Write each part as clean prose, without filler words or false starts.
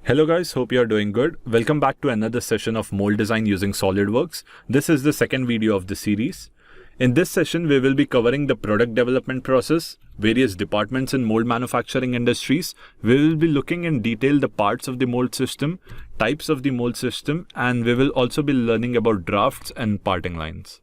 Hello guys, hope you are doing good. Welcome back to another session of mold design using SolidWorks. This is the second video of the series. In this session, we will be covering the product development process, various departments in mold manufacturing industries. We will be looking in detail the parts of the mold system, types of the mold system, and we will also be learning about drafts and parting lines.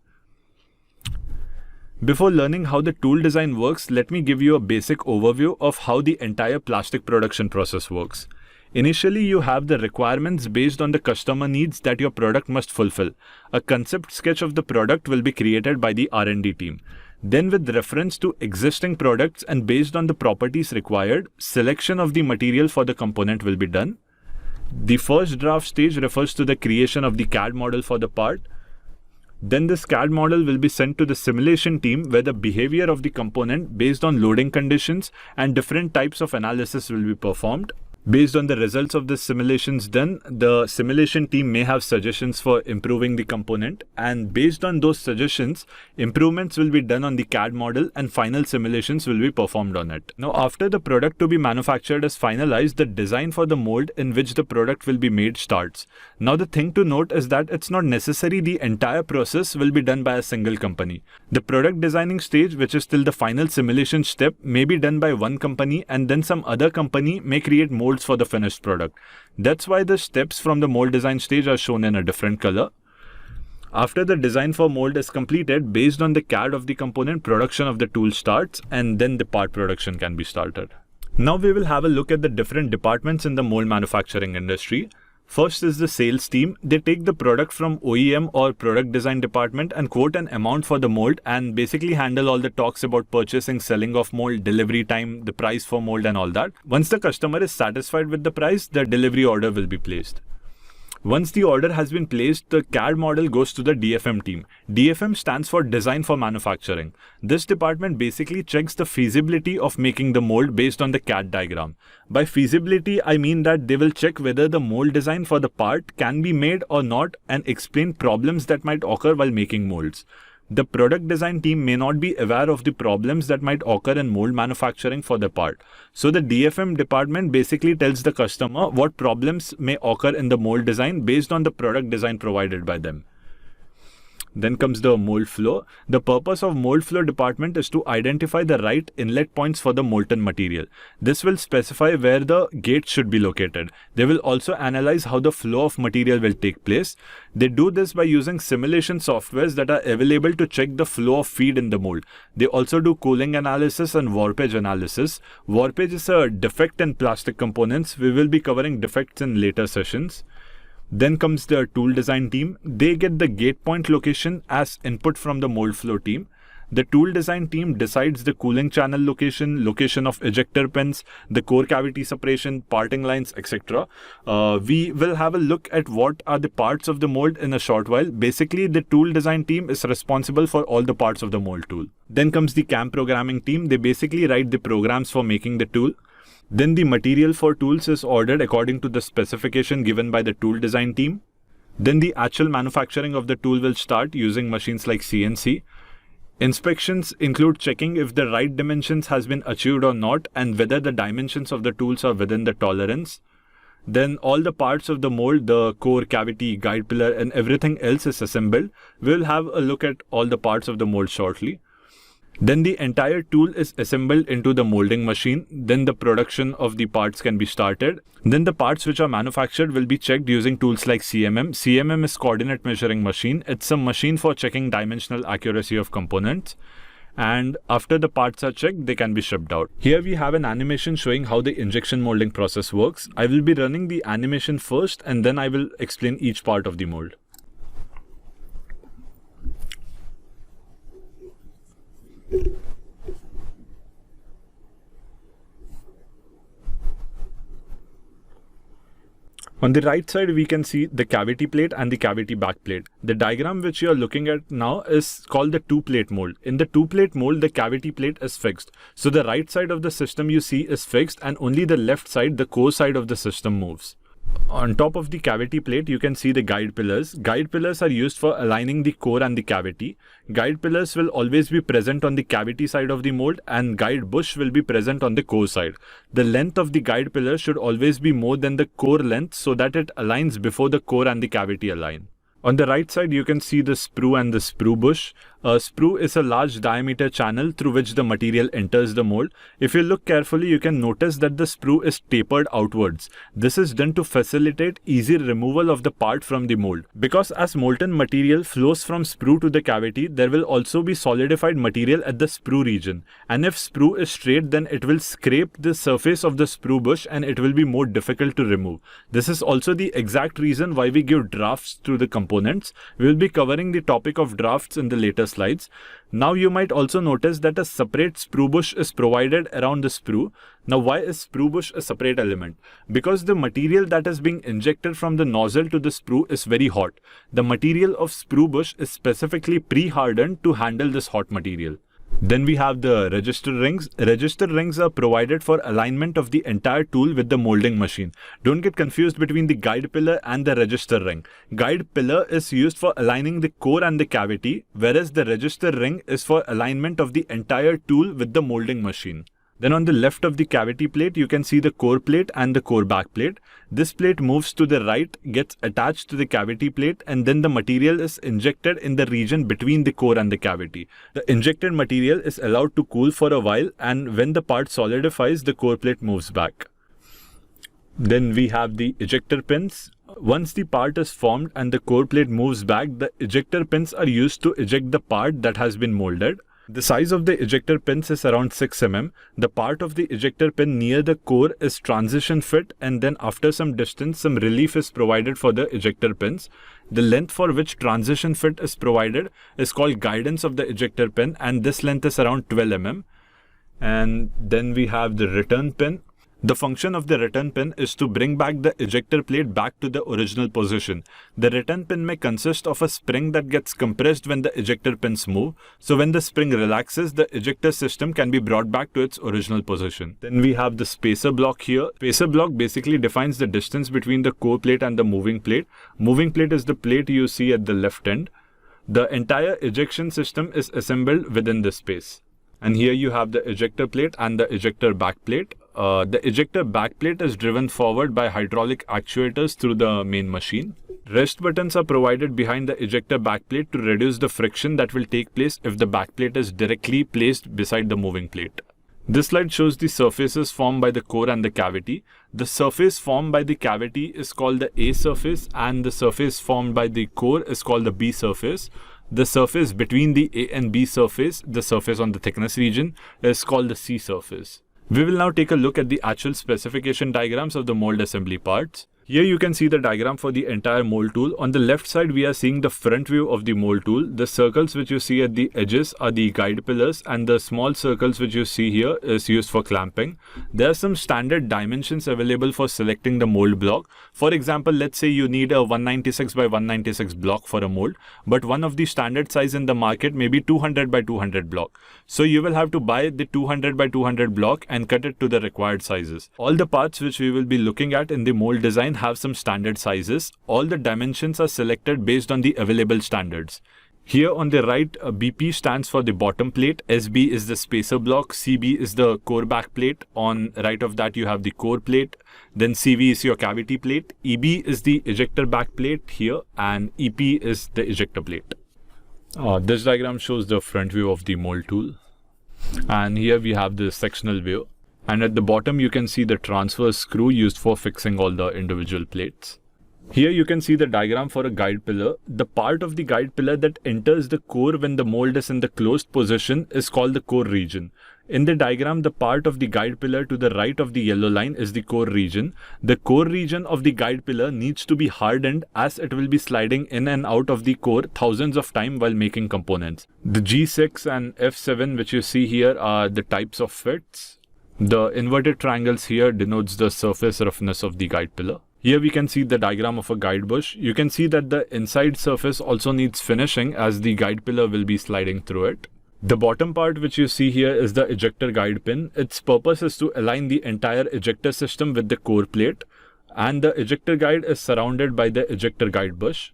Before learning how the tool design works, let me give you a basic overview of how the entire plastic production process works. Initially, you have the requirements based on the customer needs that your product must fulfill. A concept sketch of the product will be created by the R&D team. Then with reference to existing products and based on the properties required, selection of the material for the component will be done. The first draft stage refers to the creation of the CAD model for the part. Then this CAD model will be sent to the simulation team where the behavior of the component based on loading conditions and different types of analysis will be performed. Based on the results of the simulations done, the simulation team may have suggestions for improving the component, and based on those suggestions, improvements will be done on the CAD model and final simulations will be performed on it. Now, after the product to be manufactured is finalized, the design for the mold in which the product will be made starts. Now, the thing to note is that it's not necessary the entire process will be done by a single company. The product designing stage, which is till the final simulation step, may be done by one company, and then some other company may create molds for the finished product. That's why the steps from the mold design stage are shown in a different color. After the design for mold is completed, based on the CAD of the component, production of the tool starts, and then the part production can be started. Now we will have a look at the different departments in the mold manufacturing industry. First is the sales team. They take the product from OEM or product design department and quote an amount for the mold and basically handle all the talks about purchasing, selling of mold, delivery time, the price for mold and all that. Once the customer is satisfied with the price, the delivery order will be placed. Once the order has been placed, the CAD model goes to the DFM team. DFM stands for Design for Manufacturing. This department basically checks the feasibility of making the mold based on the CAD diagram. By feasibility, I mean that they will check whether the mold design for the part can be made or not and explain problems that might occur while making molds. The product design team may not be aware of the problems that might occur in mold manufacturing for the part. So the DFM department basically tells the customer what problems may occur in the mold design based on the product design provided by them. Then comes the mold flow. The purpose of mold flow department is to identify the right inlet points for the molten material. This will specify where the gates should be located. They will also analyze how the flow of material will take place. They do this by using simulation softwares that are available to check the flow of feed in the mold. They also do cooling analysis and warpage analysis. Warpage is a defect in plastic components. We will be covering defects in later sessions. Then comes the tool design team. They get the gate point location as input from the mold flow team. The tool design team decides the cooling channel location, location of ejector pins, the core cavity separation, parting lines, etc. We will have a look at what are the parts of the mold in a short while. Basically, the tool design team is responsible for all the parts of the mold tool. Then comes the CAM programming team. They basically write the programs for making the tool. Then the material for tools is ordered according to the specification given by the tool design team. Then the actual manufacturing of the tool will start using machines like CNC. Inspections include checking if the right dimensions has been achieved or not and whether the dimensions of the tools are within the tolerance. Then all the parts of the mold, the core, cavity, guide pillar and everything else is assembled. We'll have a look at all the parts of the mold shortly. Then the entire tool is assembled into the molding machine. Then the production of the parts can be started. Then the parts which are manufactured will be checked using tools like CMM. CMM is coordinate measuring machine. It's a machine for checking dimensional accuracy of components. And after the parts are checked, they can be shipped out. Here we have an animation showing how the injection molding process works. I will be running the animation first and then I will explain each part of the mold. On the right side, we can see the cavity plate and the cavity backplate. The diagram which you are looking at now is called the two-plate mold. In the two-plate mold, the cavity plate is fixed. So the right side of the system you see is fixed and only the left side, the core side of the system moves. On top of the cavity plate, you can see the guide pillars. Guide pillars are used for aligning the core and the cavity. Guide pillars will always be present on the cavity side of the mold, and guide bush will be present on the core side. The length of the guide pillar should always be more than the core length so that it aligns before the core and the cavity align. On the right side, you can see the sprue and the sprue bush. A sprue is a large diameter channel through which the material enters the mold. If you look carefully, you can notice that the sprue is tapered outwards. This is done to facilitate easy removal of the part from the mold. Because as molten material flows from sprue to the cavity, there will also be solidified material at the sprue region. And if sprue is straight, then it will scrape the surface of the sprue bush and it will be more difficult to remove. This is also the exact reason why we give drafts to the components. We will be covering the topic of drafts in the later slides. Now you might also notice that a separate sprue bush is provided around the sprue. Now why is sprue bush a separate element? Because the material that is being injected from the nozzle to the sprue is very hot. The material of sprue bush is specifically pre-hardened to handle this hot material. Then we have the register rings. Register rings are provided for alignment of the entire tool with the molding machine. Don't get confused between the guide pillar and the register ring. Guide pillar is used for aligning the core and the cavity, whereas the register ring is for alignment of the entire tool with the molding machine. Then on the left of the cavity plate, you can see the core plate and the core back plate. This plate moves to the right, gets attached to the cavity plate, and then the material is injected in the region between the core and the cavity. The injected material is allowed to cool for a while, and when the part solidifies, the core plate moves back. Then we have the ejector pins. Once the part is formed and the core plate moves back, the ejector pins are used to eject the part that has been molded. The size of the ejector pins is around 6 mm. The part of the ejector pin near the core is transition fit, and then after some distance, some relief is provided for the ejector pins. The length for which transition fit is provided is called guidance of the ejector pin, and this length is around 12 mm. And then we have the return pin. The function of the return pin is to bring back the ejector plate back to the original position. The return pin may consist of a spring that gets compressed when the ejector pins move. So when the spring relaxes, the ejector system can be brought back to its original position. Then we have the spacer block here. Spacer block basically defines the distance between the core plate and the moving plate. Moving plate is the plate you see at the left end. The entire ejection system is assembled within this space. And here you have the ejector plate and the ejector back plate. The ejector back plate is driven forward by hydraulic actuators through the main machine. Rest buttons are provided behind the ejector back plate to reduce the friction that will take place if the back plate is directly placed beside the moving plate. This slide shows the surfaces formed by the core and the cavity. The surface formed by the cavity is called the A surface, and the surface formed by the core is called the B surface. The surface between the A and B surface, the surface on the thickness region, is called the C surface. We will now take a look at the actual specification diagrams of the mold assembly parts. Here you can see the diagram for the entire mold tool. On the left side, we are seeing the front view of the mold tool. The circles which you see at the edges are the guide pillars, and the small circles which you see here is used for clamping. There are some standard dimensions available for selecting the mold block. For example, let's say you need a 196 by 196 block for a mold, but one of the standard size in the market may be 200 by 200 block. So you will have to buy the 200 by 200 block and cut it to the required sizes. All the parts which we will be looking at in the mold design have some standard sizes. All the dimensions are selected based on the available standards. Here on the right, BP stands for the bottom plate, SB is the spacer block, CB is the core back plate. On right of that you have the core plate, then CV is your cavity plate, EB is the ejector back plate here, and EP is the ejector plate. This diagram shows the front view of the mold tool, and here we have the sectional view. And at the bottom you can see the transfer screw used for fixing all the individual plates. Here you can see the diagram for a guide pillar. The part of the guide pillar that enters the core when the mold is in the closed position is called the core region. In the diagram, the part of the guide pillar to the right of the yellow line is the core region. The core region of the guide pillar needs to be hardened as it will be sliding in and out of the core thousands of times while making components. The G6 and F7 which you see here are the types of fits. The inverted triangles here denotes the surface roughness of the guide pillar. Here we can see the diagram of a guide bush. You can see that the inside surface also needs finishing as the guide pillar will be sliding through it. The bottom part which you see here is the ejector guide pin. Its purpose is to align the entire ejector system with the core plate. and the ejector guide is surrounded by the ejector guide bush.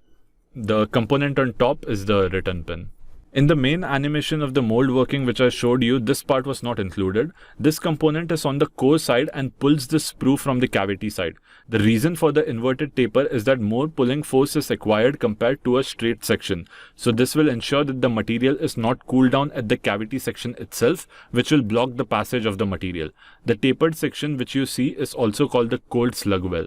The component on top is the return pin. In the main animation of the mold working which I showed you, this part was not included. This component is on the core side and pulls the sprue from the cavity side. The reason for the inverted taper is that more pulling force is acquired compared to a straight section. So this will ensure that the material is not cooled down at the cavity section itself, which will block the passage of the material. The tapered section which you see is also called the cold slug well.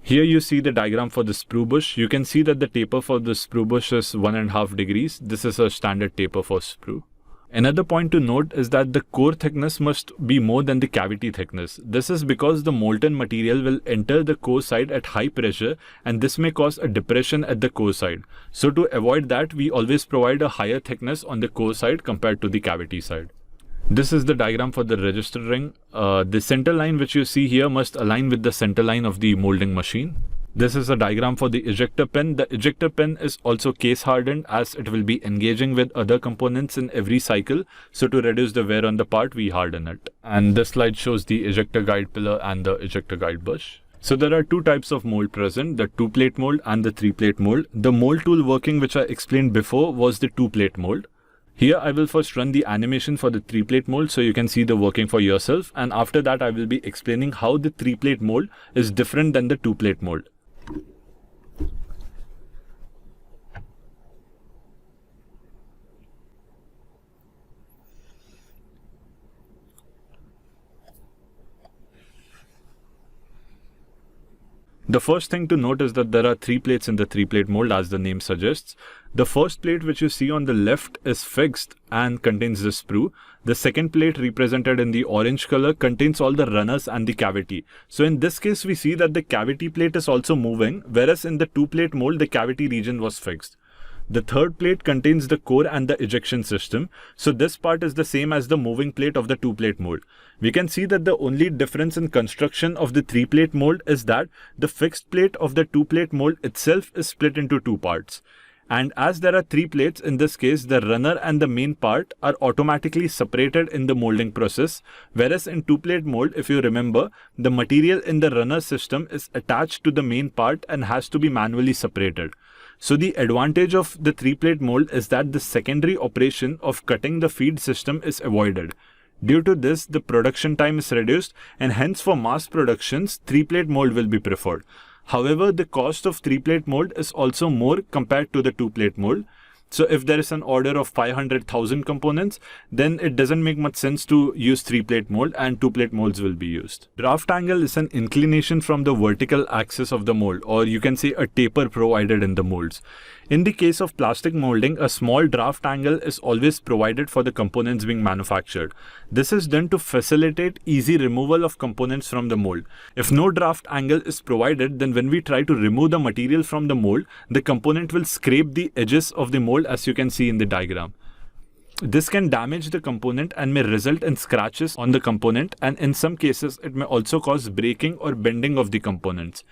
Here you see the diagram for the sprue bush. You can see that the taper for the sprue bush is 1.5 degrees. This is a standard taper for sprue. Another point to note is that the core thickness must be more than the cavity thickness. This is because the molten material will enter the core side at high pressure, and this may cause a depression at the core side. So to avoid that, we always provide a higher thickness on the core side compared to the cavity side. This is the diagram for the register ring. The center line which you see here must align with the center line of the molding machine. This is a diagram for the ejector pin. The ejector pin is also case hardened as it will be engaging with other components in every cycle. So to reduce the wear on the part, we harden it. And this slide shows the ejector guide pillar and the ejector guide bush. So there are two types of mold present, the 2-plate mold and the 3-plate mold. The mold tool working which I explained before was the 2-plate mold. Here I will first run the animation for the 3-plate mold so you can see the working for yourself, and after that I will be explaining how the 3-plate mold is different than the 2-plate mold. The first thing to note is that there are 3 plates in the 3-plate mold as the name suggests. The first plate which you see on the left is fixed and contains the sprue. The second plate, represented in the orange color, contains all the runners and the cavity. So in this case we see that the cavity plate is also moving, whereas in the 2-plate mold the cavity region was fixed. The third plate contains the core and the ejection system. So this part is the same as the moving plate of the 2-plate mold. We can see that the only difference in construction of the 3-plate mold is that the fixed plate of the 2-plate mold itself is split into 2 parts. And as there are 3 plates, in this case, the runner and the main part are automatically separated in the molding process. Whereas in 2-plate mold, if you remember, the material in the runner system is attached to the main part and has to be manually separated. So the advantage of the 3-plate mold is that the secondary operation of cutting the feed system is avoided. Due to this, the production time is reduced, and hence for mass productions, 3-plate mold will be preferred. However, the cost of 3-plate mold is also more compared to the 2-plate mold. So if there is an order of 500,000 components, then it doesn't make much sense to use 3-plate mold, and 2-plate molds will be used. Draft angle is an inclination from the vertical axis of the mold, or you can say a taper provided in the molds. In the case of plastic molding, a small draft angle is always provided for the components being manufactured. This is done to facilitate easy removal of components from the mold. If no draft angle is provided, then when we try to remove the material from the mold, the component will scrape the edges of the mold, as you can see in the diagram. This can damage the component and may result in scratches on the component, and in some cases it may also cause breaking or bending of the components.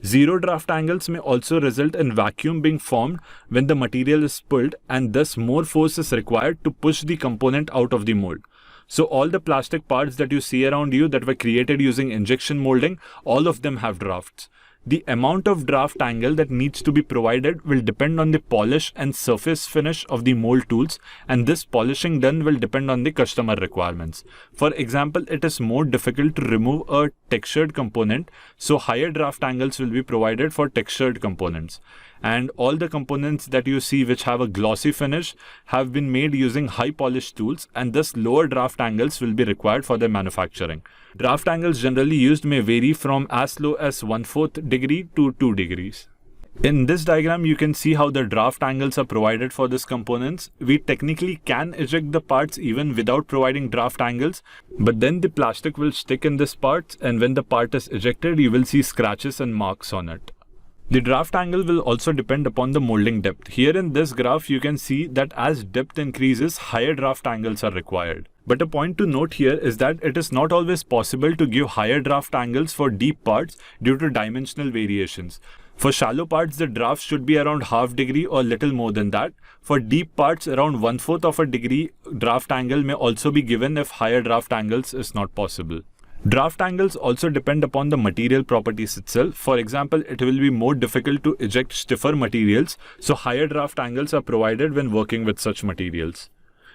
Zero draft angles may also result in vacuum being formed when the material is pulled, and thus more force is required to push the component out of the mold. So all the plastic parts that you see around you that were created using injection molding, all of them have drafts. The amount of draft angle that needs to be provided will depend on the polish and surface finish of the mold tools, and this polishing done will depend on the customer requirements. For example, it is more difficult to remove a textured component, so higher draft angles will be provided for textured components. And all the components that you see which have a glossy finish have been made using high polished tools, and thus lower draft angles will be required for their manufacturing. Draft angles generally used may vary from as low as 1/4 degree to 2 degrees. In this diagram, you can see how the draft angles are provided for these components. We technically can eject the parts even without providing draft angles, but then the plastic will stick in this part, and when the part is ejected, you will see scratches and marks on it. The draft angle will also depend upon the molding depth. Here in this graph, you can see that as depth increases, higher draft angles are required. But a point to note here is that it is not always possible to give higher draft angles for deep parts due to dimensional variations. For shallow parts, the draft should be around ½ degree or little more than that. For deep parts, around 1/4 of a degree draft angle may also be given if higher draft angles is not possible. Draft angles also depend upon the material properties itself. For example, it will be more difficult to eject stiffer materials, so higher draft angles are provided when working with such materials.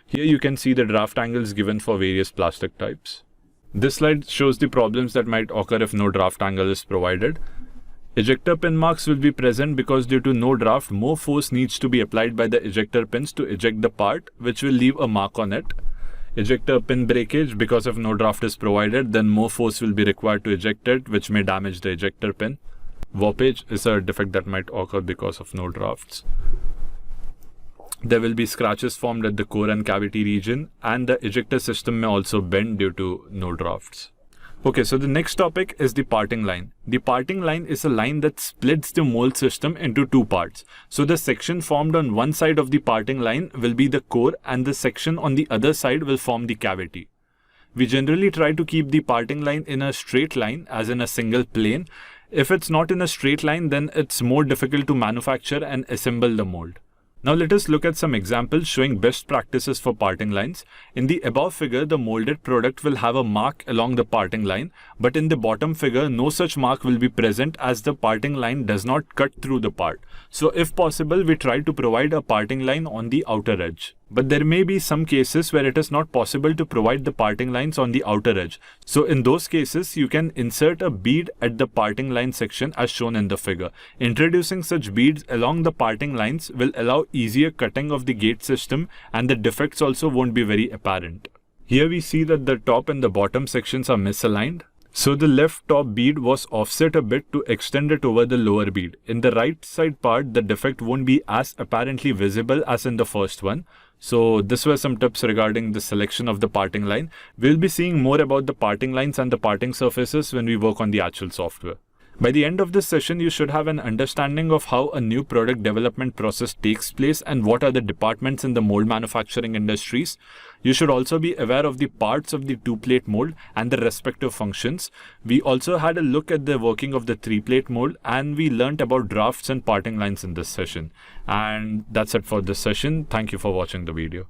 Here you can see the draft angles given for various plastic types. This slide shows the problems that might occur if no draft angle is provided. Ejector pin marks will be present because due to no draft, more force needs to be applied by the ejector pins to eject the part, which will leave a mark on it. Ejector pin breakage, because if no draft is provided, then more force will be required to eject it, which may damage the ejector pin. Warpage is a defect that might occur because of no drafts. There will be scratches formed at the core and cavity region, and the ejector system may also bend due to no drafts. Okay, so the next topic is the parting line. The parting line is a line that splits the mold system into two parts. So the section formed on one side of the parting line will be the core, and the section on the other side will form the cavity. We generally try to keep the parting line in a straight line, as in a single plane. If it's not in a straight line, then it's more difficult to manufacture and assemble the mold. Now let us look at some examples showing best practices for parting lines. In the above figure, the molded product will have a mark along the parting line, but in the bottom figure, no such mark will be present as the parting line does not cut through the part. So if possible, we try to provide a parting line on the outer edge. But there may be some cases where it is not possible to provide the parting lines on the outer edge. So in those cases, you can insert a bead at the parting line section as shown in the figure. Introducing such beads along the parting lines will allow easier cutting of the gate system, and the defects also won't be very apparent. Here we see that the top and the bottom sections are misaligned. So the left top bead was offset a bit to extend it over the lower bead. In the right side part, the defect won't be as apparently visible as in the first one. So this were some tips regarding the selection of the parting line. We'll be seeing more about the parting lines and the parting surfaces when we work on the actual software. By the end of this session, you should have an understanding of how a new product development process takes place and what are the departments in the mold manufacturing industries. You should also be aware of the parts of the two-plate mold and the respective functions. We also had a look at the working of the three-plate mold, and we learnt about drafts and parting lines in this session. And that's it for this session. Thank you for watching the video.